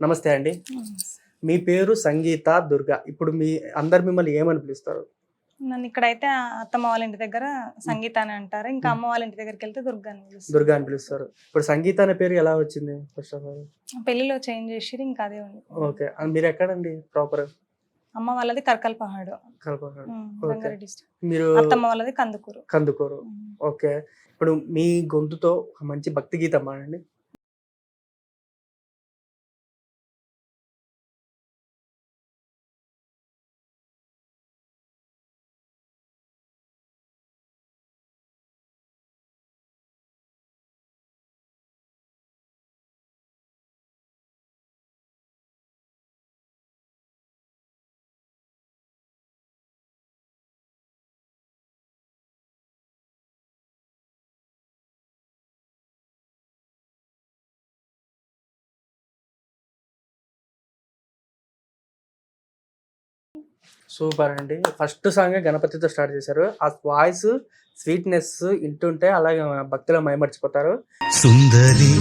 నమస్తే అండి. మీ పేరు సంగీత దుర్గ. ఇప్పుడు అందరు మిమ్మల్ని ఏమని పిలుస్తారు? నన్ను ఇక్కడైతే అత్తమ్మ వాళ్ళ ఇంటి దగ్గర సంగీత అని అంటారు. ఇంకా అమ్మ వాళ్ళ ఇంటి దగ్గరికెళ్తే దుర్గా అని పిలుస్తారు. దుర్గా అని పిలుస్తారు. ఇప్పుడు సంగీత అనే పేరు ఎలా వచ్చింది ఫస్ట్ ఆఫ్ ఆల్? పెళ్లిలో చేంజ్ చేసిర్రు, ఇంకా అదే ఉంది. ఓకే. మీరు ఎక్కడండి ప్రాపర్? అమ్మ వాళ్ళది కర్కల్పహాడు, కల్పహాడు. రంగారెడ్డి డిస్ట్రిక్ట్. మీరు అత్తమ్మ వాళ్ళది కందుకూరు. కందుకూరు. ఓకే. ఇప్పుడు మీ గొంతుతో ఒక మంచి భక్తి గీతం పాడండి. సూపర్ అండి. ఫస్ట్ సాంగే గణపతితో స్టార్ట్ చేశారు. ఆ వాయిస్ స్వీట్‌నెస్ ఇంటుంటే అలాగే భక్తిలో మైమర్చిపోతారు. సుందరి